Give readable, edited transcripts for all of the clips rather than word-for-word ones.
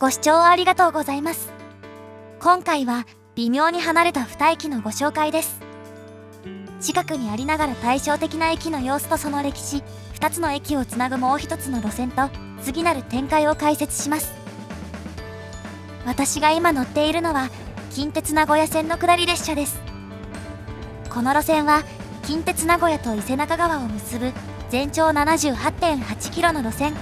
ご視聴ありがとうございます。今回は微妙に離れた2駅のご紹介です。近くにありながら対照的な駅の様子とその歴史、2つの駅をつなぐもう一つの路線と次なる展開を解説します。私が今乗っているのは近鉄名古屋線の下り列車です。この路線は近鉄名古屋と伊勢中川を結ぶ全長 78.8 キロの路線。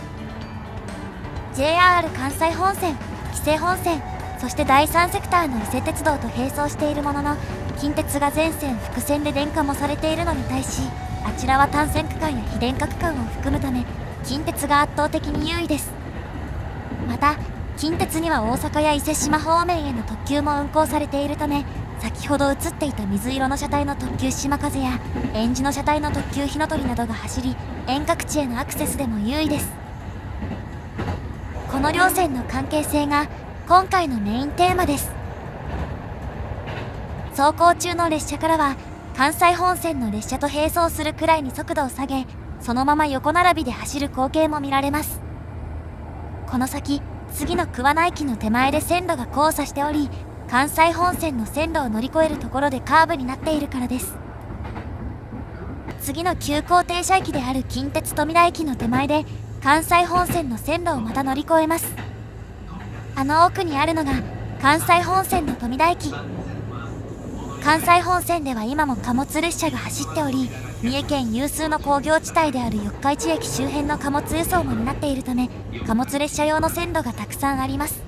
JR 関西本線、紀勢本線、そして第3セクターの伊勢鉄道と並走しているものの、近鉄が全線複線で電化もされているのに対し、あちらは単線区間や非電化区間を含むため、近鉄が圧倒的に優位です。また、近鉄には大阪や伊勢志摩方面への特急も運行されているため、先ほど映っていた水色の車体の特急しまかぜや、えんじの車体の特急ひのとりなどが走り、遠隔地へのアクセスでも優位です。この両線の関係性が今回のメインテーマです。走行中の列車からは関西本線の列車と並走するくらいに速度を下げ、そのまま横並びで走る光景も見られます。この先、次の桑名駅の手前で線路が交差しており、関西本線の線路を乗り越えるところでカーブになっているからです。次の急行停車駅である近鉄富田駅の手前で関西本線の線路をまた乗り越えます。あの奥にあるのが関西本線の富田駅。関西本線では今も貨物列車が走っており、三重県有数の工業地帯である四日市駅周辺の貨物輸送も担っているため、貨物列車用の線路がたくさんあります。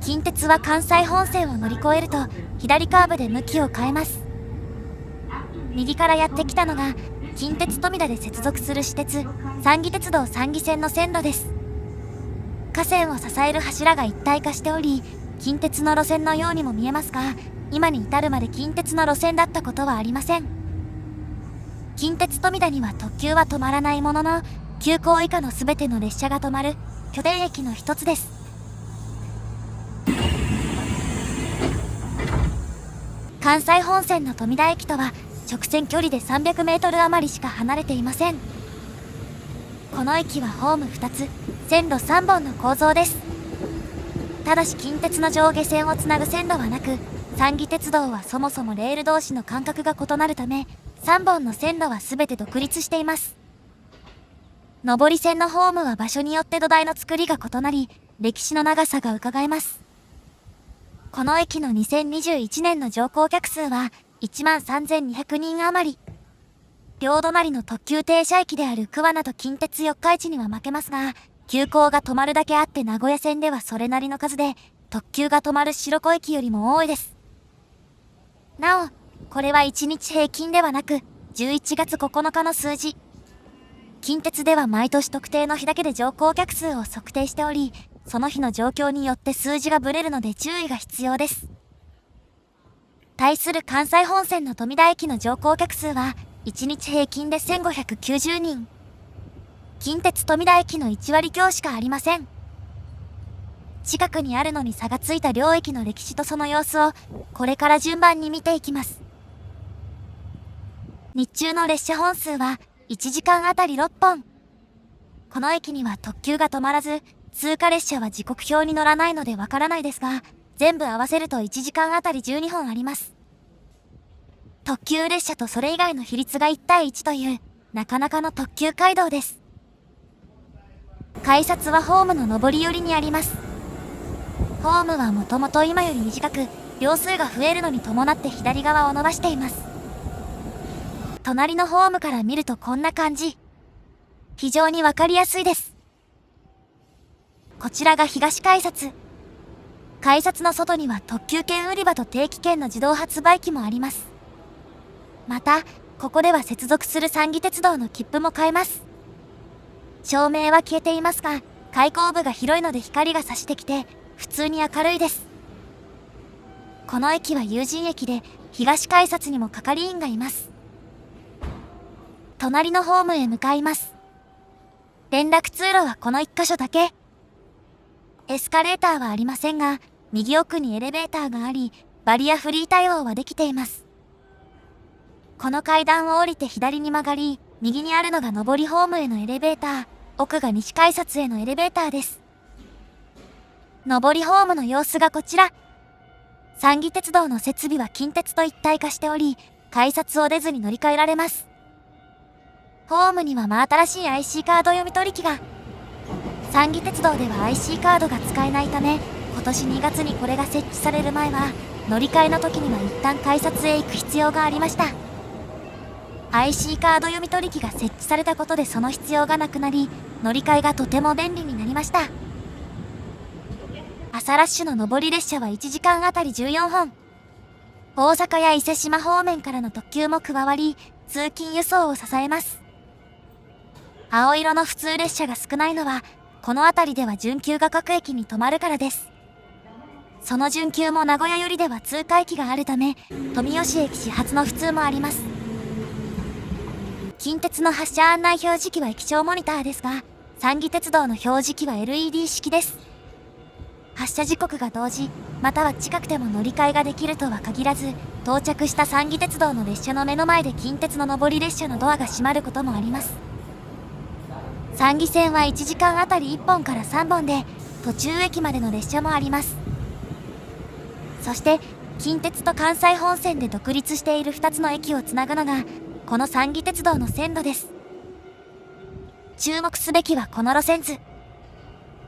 近鉄は関西本線を乗り越えると左カーブで向きを変えます。右からやってきたのが近鉄富田で接続する私鉄三岐鉄道三岐線の線路です。架線を支える柱が一体化しており、近鉄の路線のようにも見えますが、今に至るまで近鉄の路線だったことはありません。近鉄富田には特急は止まらないものの、急行以下の全ての列車が止まる拠点駅の一つです。関西本線の富田駅とは直線距離で300メートル余りしか離れていません。この駅はホーム2つ、線路3本の構造です。ただし近鉄の上下線をつなぐ線路はなく、三岐鉄道はそもそもレール同士の間隔が異なるため、3本の線路は全て独立しています。上り線のホームは場所によって土台の作りが異なり、歴史の長さが伺えます。この駅の2021年の乗降客数は13,200人余り。両隣の特急停車駅である桑名と近鉄四日市には負けますが、急行が止まるだけあって名古屋線ではそれなりの数で、特急が止まる白子駅よりも多いです。なお、これは1日平均ではなく、11月9日の数字。近鉄では毎年特定の日だけで乗降客数を測定しており、その日の状況によって数字がブレるので注意が必要です。対する関西本線の富田駅の乗降客数は、1日平均で1590人。近鉄富田駅の1割強しかありません。近くにあるのに差がついた両駅の歴史とその様子を、これから順番に見ていきます。日中の列車本数は、1時間あたり6本。この駅には特急が止まらず、通過列車は時刻表に載らないのでわからないですが、全部合わせると1時間あたり12本あります。特急列車とそれ以外の比率が1対1という、なかなかの特急街道です。改札はホームの上り寄りにあります。ホームはもともと今より短く、両数が増えるのに伴って左側を伸ばしています。隣のホームから見るとこんな感じ。非常にわかりやすいです。こちらが東改札。改札の外には特急券売り場と定期券の自動発売機もあります。また、ここでは接続する三岐鉄道の切符も買えます。照明は消えていますが、開口部が広いので光が差してきて、普通に明るいです。この駅は有人駅で、東改札にも係員がいます。隣のホームへ向かいます。連絡通路はこの1箇所だけ。エスカレーターはありませんが、右奥にエレベーターがあり、バリアフリー対応はできています。この階段を降りて左に曲がり、右にあるのが上りホームへのエレベーター、奥が西改札へのエレベーターです。上りホームの様子がこちら。三岐鉄道の設備は近鉄と一体化しており、改札を出ずに乗り換えられます。ホームには真新しい IC カード読み取り機が。三岐鉄道では IC カードが使えないため、今年2月にこれが設置される前は、乗り換えの時には一旦改札へ行く必要がありました。IC カード読み取り機が設置されたことでその必要がなくなり、乗り換えがとても便利になりました。朝ラッシュの上り列車は1時間あたり14本。大阪や伊勢志摩方面からの特急も加わり、通勤輸送を支えます。青色の普通列車が少ないのは、この辺りでは準急が各駅に止まるからです。その準急も名古屋寄りでは通過駅があるため、富吉駅始発の普通もあります。近鉄の発車案内表示器は液晶モニターですが、三岐鉄道の表示器は LED 式です。発車時刻が同時、または近くても乗り換えができるとは限らず、到着した三岐鉄道の列車の目の前で近鉄の上り列車のドアが閉まることもあります。三岐線は1時間あたり1本から3本で、途中駅までの列車もあります。そして、近鉄と関西本線で独立している2つの駅をつなぐのが、この三岐鉄道の線路です。注目すべきはこの路線図。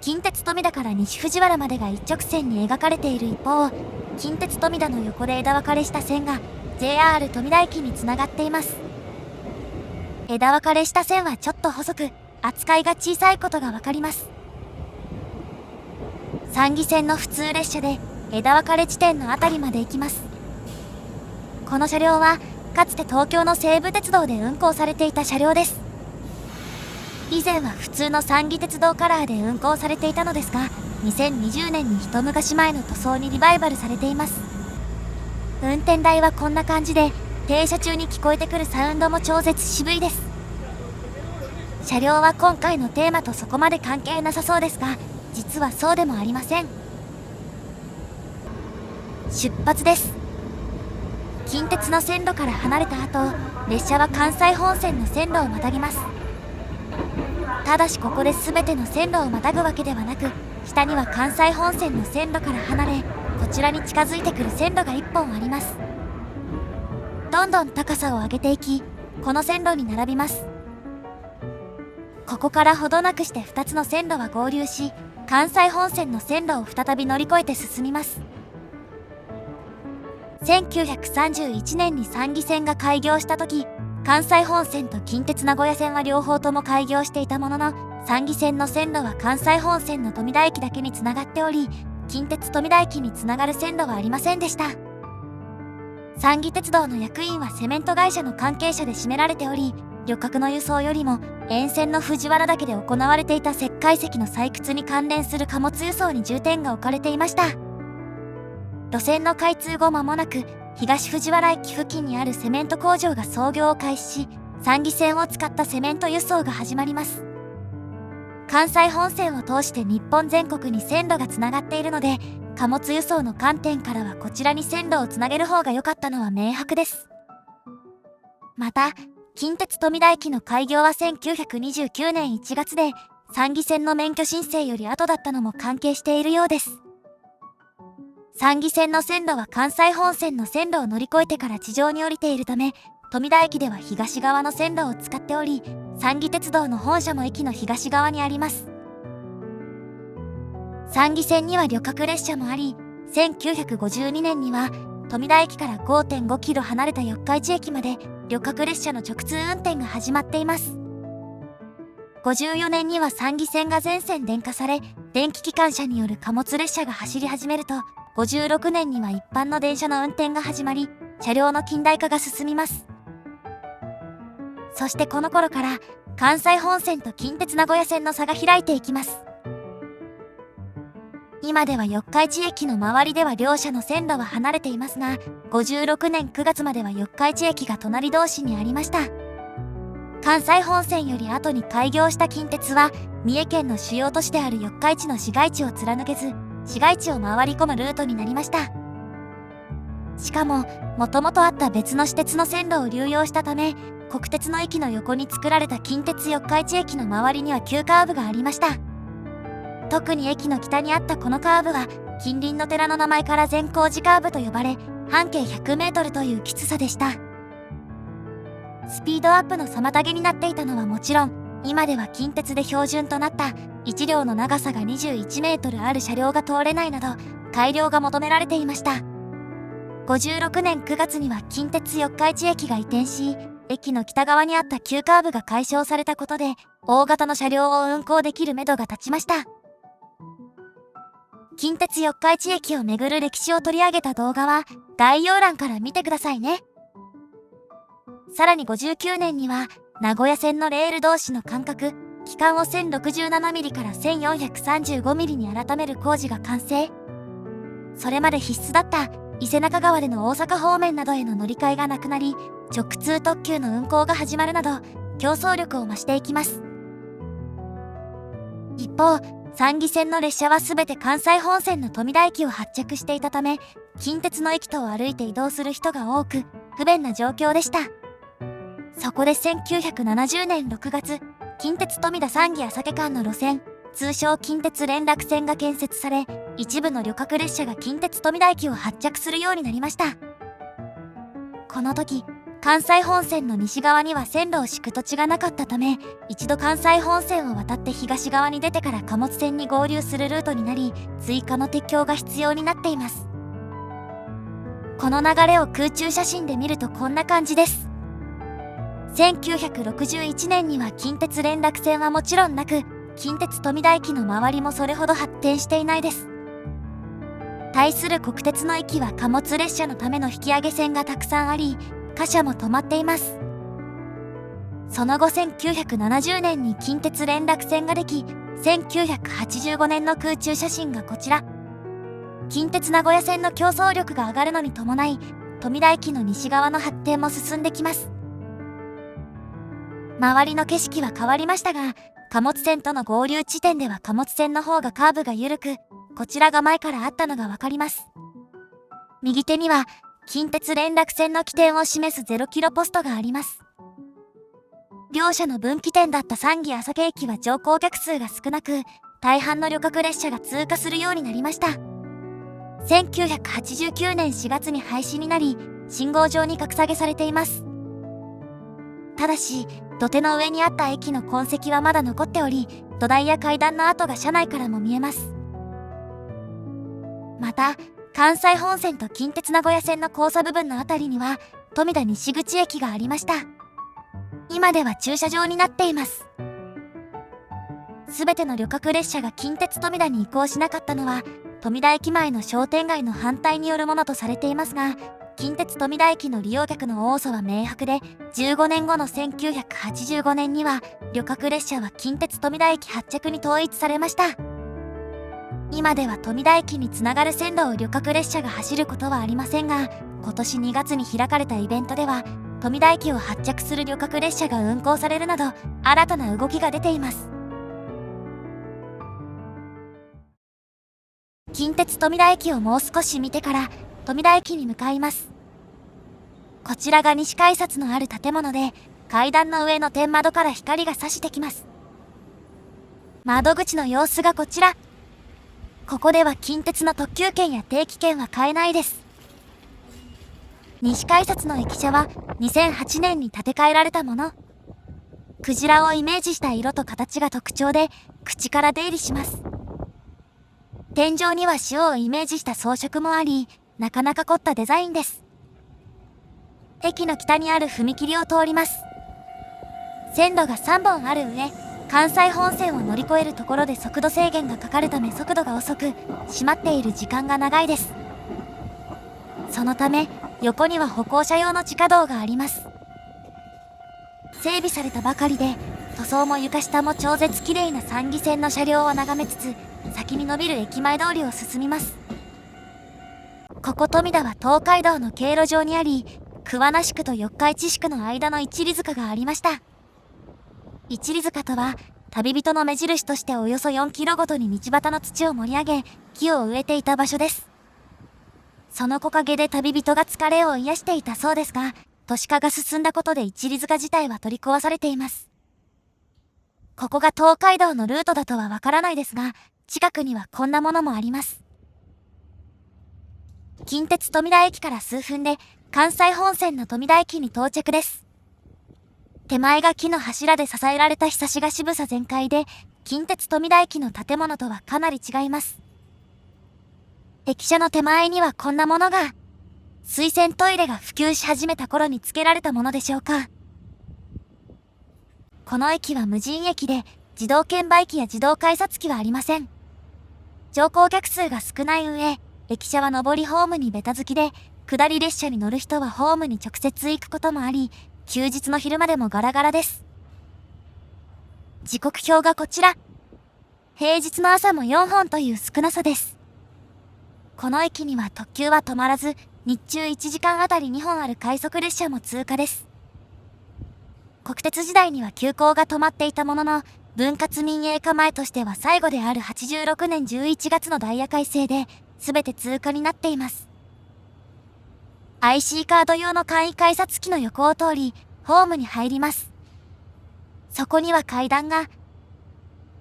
近鉄富田から西藤原までが一直線に描かれている一方、近鉄富田の横で枝分かれした線が JR 富田駅につながっています。枝分かれした線はちょっと細く、扱いが小さいことがわかります。三岐線の普通列車で枝分かれ地点のあたりまで行きます。この車両はかつて東京の西武鉄道で運行されていた車両です。以前は普通の三岐鉄道カラーで運行されていたのですが、2020年に一昔前の塗装にリバイバルされています。運転台はこんな感じで、停車中に聞こえてくるサウンドも超絶渋いです。車両は今回のテーマとそこまで関係なさそうですが、実はそうでもありません。出発です。近鉄の線路から離れた後、列車は関西本線の線路をまたぎます。ただしここで全ての線路をまたぐわけではなく、下には関西本線の線路から離れ、こちらに近づいてくる線路が1本あります。どんどん高さを上げていき、この線路に並びます。ここからほどなくして2つの線路は合流し、関西本線の線路を再び乗り越えて進みます。1931年に三岐線が開業した時、関西本線と近鉄名古屋線は両方とも開業していたものの、三岐線の線路は関西本線の富田駅だけにつながっており、近鉄富田駅につながる線路はありませんでした。三岐鉄道の役員はセメント会社の関係者で占められており、旅客の輸送よりも沿線の藤原岳で行われていた石灰石の採掘に関連する貨物輸送に重点が置かれていました。路線の開通後間もなく、東藤原駅付近にあるセメント工場が操業を開始し、三岐線を使ったセメント輸送が始まります。関西本線を通して日本全国に線路がつながっているので、貨物輸送の観点からはこちらに線路をつなげる方が良かったのは明白です。また、近鉄富田駅の開業は1929年1月で、三岐線の免許申請より後だったのも関係しているようです。三岐線の線路は関西本線の線路を乗り越えてから地上に降りているため、富田駅では東側の線路を使っており、三岐鉄道の本社も駅の東側にあります。三岐線には旅客列車もあり、1952年には富田駅から 5.5 キロ離れた四日市駅まで旅客列車の直通運転が始まっています。54年には三岐線が全線電化され、電気機関車による貨物列車が走り始めると、56年には一般の電車の運転が始まり、車両の近代化が進みます。そしてこの頃から、関西本線と近鉄名古屋線の差が開いていきます。今では四日市駅の周りでは両者の線路は離れていますが、56年9月までは四日市駅が隣同士にありました。関西本線より後に開業した近鉄は、三重県の主要都市である四日市の市街地を貫けず、市街地を回り込むルートになりました。しかも、もともとあった別の私鉄の線路を流用したため、国鉄の駅の横に作られた近鉄四日市駅の周りには急カーブがありました。特に駅の北にあったこのカーブは近隣の寺の名前から善光寺カーブと呼ばれ、半径100メートルというきつさでした。スピードアップの妨げになっていたのはもちろん、今では近鉄で標準となった1両の長さが21メートルある車両が通れないなど、改良が求められていました。56年9月には近鉄四日市駅が移転し、駅の北側にあった急カーブが解消されたことで、大型の車両を運行できるめどが立ちました。近鉄四日市駅をめぐる歴史を取り上げた動画は概要欄から見てくださいね。さらに59年には名古屋線のレール同士の間隔、期間を 1067mm から 1435mm に改める工事が完成。それまで必須だった伊勢中川での大阪方面などへの乗り換えがなくなり、直通特急の運行が始まるなど競争力を増していきます。一方、3義線の列車は全て関西本線の富田駅を発着していたため、近鉄の駅とを歩いて移動する人が多く不便な状況でした。そこで1970年6月、近鉄富田3義朝家間の路線、通称近鉄連絡線が建設され、一部の旅客列車が近鉄富田駅を発着するようになりました。この時、関西本線の西側には線路を敷く土地がなかったため、一度関西本線を渡って東側に出てから貨物線に合流するルートになり、追加の鉄橋が必要になっています。この流れを空中写真で見るとこんな感じです。1961年には近鉄連絡線はもちろんなく、近鉄富田駅の周りもそれほど発展していないです。対する国鉄の駅は貨物列車のための引き上げ線がたくさんあり、貨車も止まっています。その後1970年に近鉄連絡線ができ、1985年の空中写真がこちら。近鉄名古屋線の競争力が上がるのに伴い、富田駅の西側の発展も進んできます。周りの景色は変わりましたが、貨物線との合流地点では貨物線の方がカーブが緩く、こちらが前からあったのがわかります。右手には近鉄連絡線の起点を示す0キロポストがあります。両者の分岐点だった3義朝家駅は乗降客数が少なく、大半の旅客列車が通過するようになりました。1989年4月に廃止になり、信号上に格下げされています。ただし、土手の上にあった駅の痕跡はまだ残っており、土台や階段の跡が車内からも見えます。また、関西本線と近鉄名古屋線の交差部分のあたりには富田西口駅がありました。今では駐車場になっています。すべての旅客列車が近鉄富田に移行しなかったのは富田駅前の商店街の反対によるものとされていますが、近鉄富田駅の利用客の多さは明白で、15年後の1985年には旅客列車は近鉄富田駅発着に統一されました。今では富田駅につながる線路を旅客列車が走ることはありませんが、今年2月に開かれたイベントでは富田駅を発着する旅客列車が運行されるなど新たな動きが出ています。近鉄富田駅をもう少し見てから富田駅に向かいます。こちらが西改札のある建物で、階段の上の天窓から光が差してきます。窓口の様子がこちら。ここでは近鉄の特急券や定期券は買えないです。西改札の駅舎は2008年に建て替えられたもの。クジラをイメージした色と形が特徴で、口から出入りします。天井には潮をイメージした装飾もあり、なかなか凝ったデザインです。駅の北にある踏切を通ります。線路が3本ある上、関西本線を乗り越えるところで速度制限がかかるため速度が遅く、閉まっている時間が長いです。そのため、横には歩行者用の地下道があります。整備されたばかりで、塗装も床下も超絶綺麗な3義線の車両を眺めつつ、先に伸びる駅前通りを進みます。ここ富田は東海道の経路上にあり、桑名宿と四日市宿の間の一里塚がありました。一里塚とは、旅人の目印としておよそ4キロごとに道端の土を盛り上げ、木を植えていた場所です。その木陰で旅人が疲れを癒していたそうですが、都市化が進んだことで一里塚自体は取り壊されています。ここが東海道のルートだとはわからないですが、近くにはこんなものもあります。近鉄富田駅から数分で関西本線の富田駅に到着です。手前が木の柱で支えられた庇が渋さ全開で、近鉄富田駅の建物とはかなり違います。駅舎の手前にはこんなものが、水洗トイレが普及し始めた頃に付けられたものでしょうか。この駅は無人駅で、自動券売機や自動改札機はありません。乗降客数が少ない上、駅舎は上りホームにベタ付きで、下り列車に乗る人はホームに直接行くこともあり、休日の昼間でもガラガラです。時刻表がこちら。平日の朝も4本という少なさです。この駅には特急は止まらず、日中1時間あたり2本ある快速列車も通過です。国鉄時代には急行が止まっていたものの、分割民営化前としては最後である86年11月のダイヤ改正で、全て通過になっています。IC カード用の簡易改札機の横を通り、ホームに入ります。そこには階段が。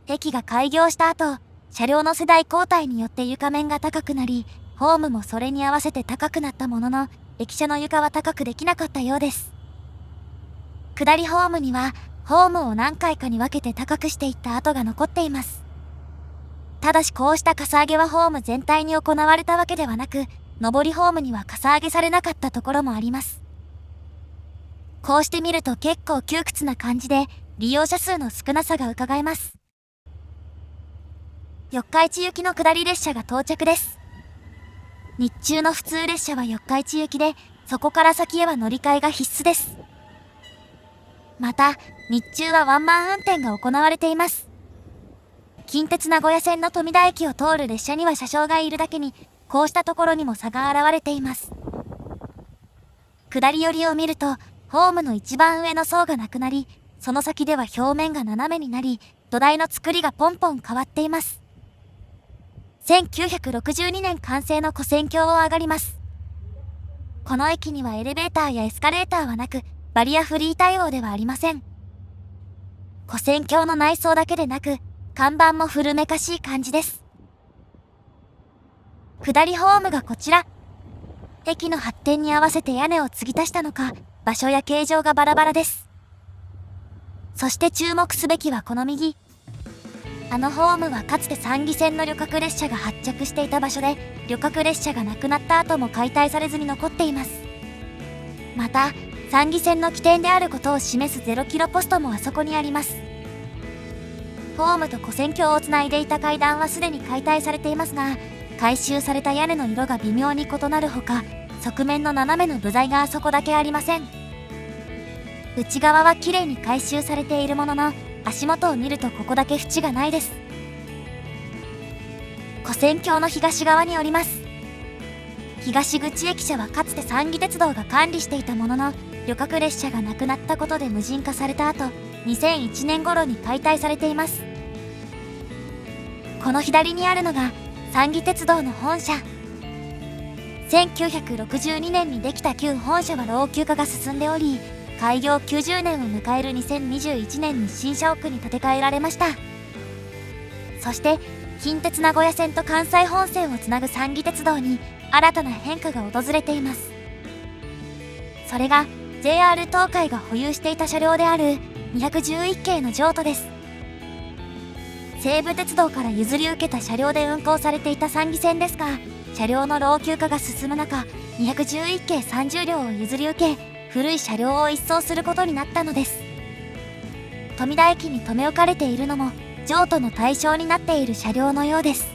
駅が開業した後、車両の世代交代によって床面が高くなり、ホームもそれに合わせて高くなったものの、駅舎の床は高くできなかったようです。下りホームには、ホームを何回かに分けて高くしていった跡が残っています。ただしこうしたかさ上げはホーム全体に行われたわけではなく、上りホームにはかさ上げされなかったところもあります。こうして見ると結構窮屈な感じで、利用者数の少なさが伺えます。四日市行きの下り列車が到着です。日中の普通列車は四日市行きで、そこから先へは乗り換えが必須です。また、日中はワンマン運転が行われています。近鉄名古屋線の富田駅を通る列車には車掌がいるだけに、こうしたところにも差が現れています。下り寄りを見ると、ホームの一番上の層がなくなり、その先では表面が斜めになり、土台の作りがポンポン変わっています。1962年完成の跨線橋を上がります。この駅にはエレベーターやエスカレーターはなく、バリアフリー対応ではありません。跨線橋の内装だけでなく、看板も古めかしい感じです。下りホームがこちら。駅の発展に合わせて屋根を継ぎ足したのか、場所や形状がバラバラです。そして注目すべきはこの右。あのホームはかつて三義線の旅客列車が発着していた場所で、旅客列車がなくなった後も解体されずに残っています。また、三義線の起点であることを示す0キロポストもあそこにあります。ホームと跨線橋をつないでいた階段はすでに解体されていますが、改修された屋根の色が微妙に異なるほか、側面の斜めの部材があそこだけありません。内側は綺麗に改修されているものの、足元を見るとここだけ縁がないです。跨線橋の東側におります。東口駅舎はかつて三義鉄道が管理していたものの、旅客列車がなくなったことで無人化された後、2001年頃に解体されています。この左にあるのが三義鉄道の本社。1962年にできた旧本社は老朽化が進んでおり、開業90年を迎える2021年に新社屋に建て替えられました。そして近鉄名古屋線と関西本線をつなぐ三義鉄道に新たな変化が訪れています。それが JR 東海が保有していた車両である211系の譲渡です。西武鉄道から譲り受けた車両で運行されていた三義線ですが、車両の老朽化が進む中、211系30両を譲り受け、古い車両を一掃することになったのです。富田駅に留め置かれているのも譲渡の対象になっている車両のようです。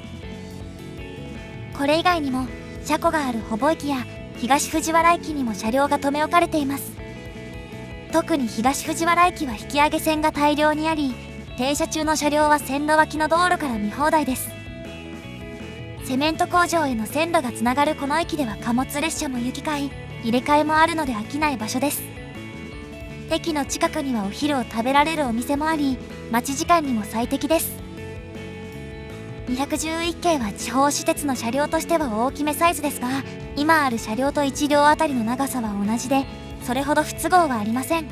これ以外にも車庫がある保母駅や東藤原駅にも車両が留め置かれています。特に東藤原駅は引き上げ線が大量にあり、停車中の車両は線路脇の道路から見放題です。セメント工場への線路がつながるこの駅では貨物列車も行き交い、入れ替えもあるので飽きない場所です。駅の近くにはお昼を食べられるお店もあり、待ち時間にも最適です。211系は地方私鉄の車両としては大きめサイズですが、今ある車両と1両あたりの長さは同じで、それほど不都合はありません。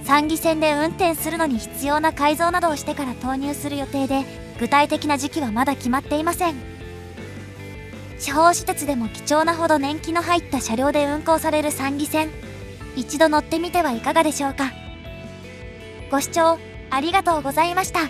三義線で運転するのに必要な改造などをしてから投入する予定で、具体的な時期はまだ決まっていません。地方私鉄でも貴重なほど年季の入った車両で運行される3技線、一度乗ってみてはいかがでしょうか。ご視聴ありがとうございました。